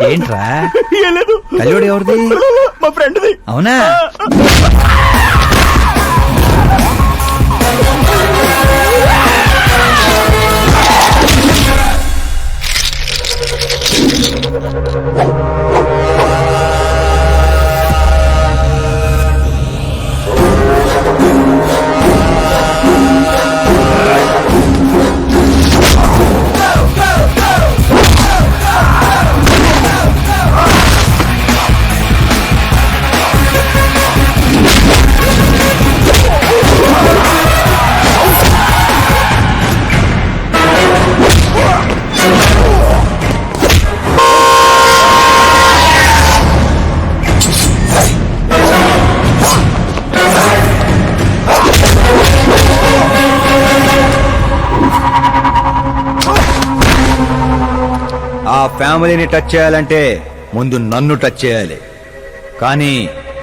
ఏంట్రా కల్లుడు ఎవరిది? మా ఫ్రెండ్ది. అవునా? ఆ ఫ్యామిలీని టచ్ చేయాలంటే ముందు నన్ను టచ్ చేయాలి. కానీ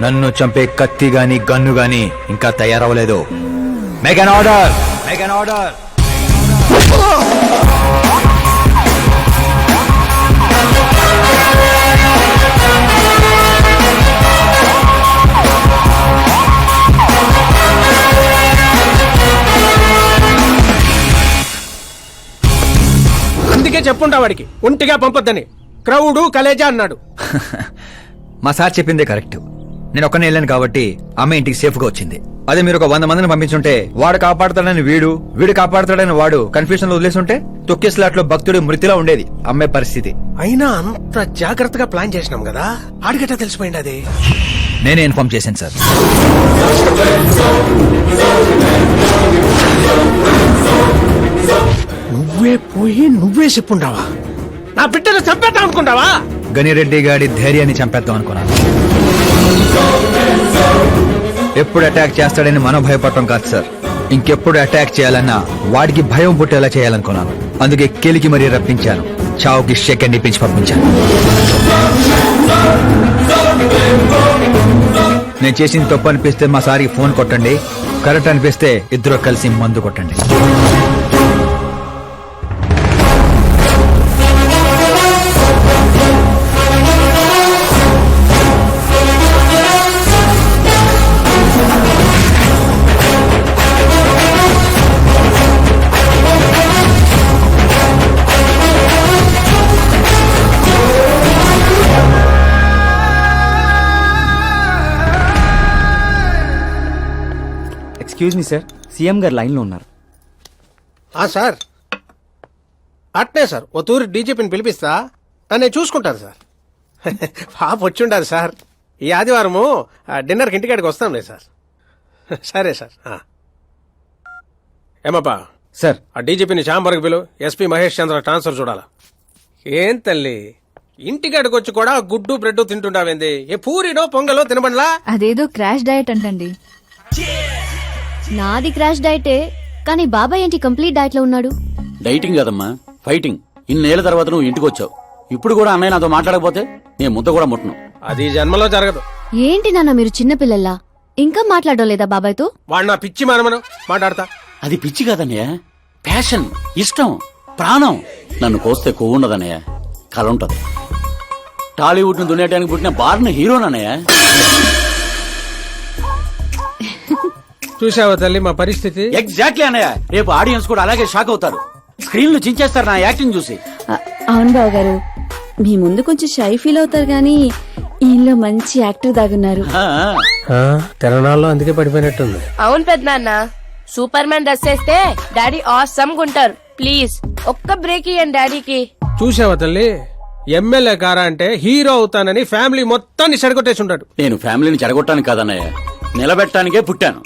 నన్ను చంపే కత్తి గాని గన్ను గాని ఇంకా తయారవలేదు. Make an order, make an order. అందుకే చెప్పుంటా వాడికి ఒంటిగా పంపొద్దని. క్రౌడు కలేజా అన్నాడు. మా సార్ చెప్పిందే కరెక్ట్. నేను ఒక్కనే వెళ్ళాను కాబట్టి అమ్మ ఇంటికి సేఫ్ గా వచ్చింది. అదే మీరు ఒక 100 మందిని పంపించుంటే వాడు కాపాడతాడని వీడు కాపాడతాడని వాడు కన్ఫ్యూజన్ లో వదిలేసుంటే తొక్కేస్లాట్లో భక్తుడు మృతిలా ఉండేది అమ్మే పరిస్థితి. అయినా అంత జాగ్రత్తగా ప్లాన్ చేసినాం కదా, ఆడిగట్టా తెలిసిపోయింది. అది నేనే ఇన్ఫార్మ్ చేశాను సార్. నువ్వే పోయి నువ్వే చెప్పుంటావా? నా బిడ్డను చంపేద్దాం అనుకుంటావా? గనిరెడ్డి గాడి ధైర్యాన్ని చంపేద్దాం అనుకున్నాను. ఎప్పుడు అటాక్ చేస్తాడని మనం భయపడటం కాదు సార్, ఇంకెప్పుడు అటాక్ చేయాలన్నా వాడికి భయం పుట్టేలా చేయాలనుకున్నాను. అందుకే కెలికి మరీ రప్పించాను. చావుకి సెకండ్ ఇప్పించి పంపించాను. నేను చేసిన తప్పు అనిపిస్తే మా సారికి ఫోన్ కొట్టండి, కరెక్ట్ అనిపిస్తే ఇద్దరు కలిసి మందు కొట్టండి. ఎక్స్క్యూజ్ మీ సార్, సీఎం గారు లైన్ లో ఉన్నారు. సార్ అట్నే సార్, ఓ తూరి డీజీపీని పిలిపిస్తా, నన్ను చూసుకుంటారు సార్. పాప వచ్చిండారు సార్. ఈ ఆదివారము డిన్నర్కి ఇంటికాడికి వస్తాంలే సార్. సరే సార్. ఏమప్పా సార్, ఆ డీజీపీని చాంబర్కి పిలు, ఎస్పీ మహేష్ చంద్ర ట్రాన్స్ఫర్ చూడాలా. ఏం తల్లి, ఇంటికాడికి వచ్చి కూడా గుడ్డు బ్రెడ్ తింటుంటావేంది? ఏ పూరినో పొంగలో తినబండ్లా? అదేదో క్రాష్ డయట్ అంటండి. నాది క్రాష్ డయటే, కానీ బాబాయ్ ఏంటి కంప్లీట్ డయట్ లో ఉన్నాడు? డైటింగ్ కదమ్మా, ఫైటింగ్. ఇన్నేళ్ల తర్వాత నువ్వు ఇంటికి వచ్చావు, ఇప్పుడు కూడా అన్నయ్య నాతో మాట్లాడకపోతే నేను ముద్ద కూడా ముట్టను. అది జన్మలో జరగదు. ఏంటి నాన్న మీరు చిన్నపిల్లల్లా ఇంకా మాట్లాడడం లేదా బాబాయ్తో? వాడు నా పిచ్చి మనమను మాట్లాడతా. అది పిచ్చి కాదన్నయ్య, ప్యాషన్, ఇష్టం, ప్రాణం. నన్ను కోస్తే కొవ్వుండదన్నయ్య, కల ఉంటది. టాలీవుడ్ ను దున్నేయడానికి పుట్టిన బార్న హీరోనన్నయ్య. చూసావా తల్లి మా పరిస్థితి? ఎగ్జాక్ట్లీ అన్నయ్య, రేపు ఆడియన్స్ కూడా అలాగే షాక్ అవుతారు. స్క్రీన్లు చించేస్తారు నా యాక్టింగ్ చూసి. అవును బావ గారు, మీ ముందు కొంచెం షై ఫీల్ అవుతారు గానీ ఈయనలో మంచి యాక్టర్ దాగున్నారు. తెలంగాణలో అందుకే పడిపోయినట్టుంది. అవును పెద్దనాన్న, సూపర్ మ్యాన్ డ్రెస్ వేస్తే డాడీ ఆసమ్ గుంటారు. ప్లీజ్ ఒక్క బ్రేక్ ఇయ్యండి డాడీకి. చూసావా తల్లి, ఎమ్మెల్యే కారా అంటే హీరో అవుతానని ఫ్యామిలీ మొత్తాన్ని చెడగొట్టేసి ఉంటాడు. నేను ఫ్యామిలీని చెడగొట్టాను కాదన్నయ్య, నిలబెట్టడానికే పుట్టాను.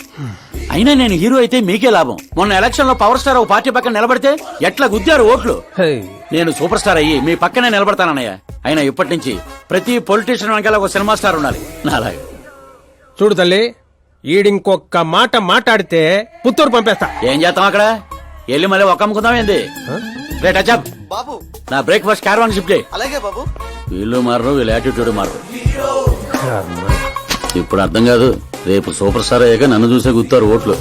అయినా నేను హీరో అయితే మీకే లాభం. మొన్న ఎలక్షన్ లో పవర్ స్టార్ ఒక పార్టీ పక్కన నిలబడితే ఎట్లా గుద్దారు ఓట్లు. నేను సూపర్ స్టార్ అయ్యి మీ పక్కనే నిలబడతానన్నయ్య. అయినా ఇప్పటి నుంచి ప్రతి పొలిటీషియన్ వెనకాల ఒక సినిమా స్టార్ ఉండాలి నాలాగా. చూడు తల్లి, ఈడింకొక్క మాట మాట్లాడితే పుత్తూరు పంపేస్తా. ఏం చేస్తాం అక్కడ వెళ్ళి మళ్ళీ ఒక్క అమ్ముకుందాం ఏంది? రేట్ అచ్చాప్ బాబు, నా బ్రేక్ఫాస్ట్ క్యారవాన్ షిఫ్ట్ చేయి. అలాగే బాబు. వీళ్ళు మారరు, వీళ్ళ యాటిట్యూడ్ మారరు. ఇప్పుడు అర్థం కాదు, రేపు సూపర్ స్టార్ అయ్యాక నన్ను చూసే గుర్తారు ఓట్లు.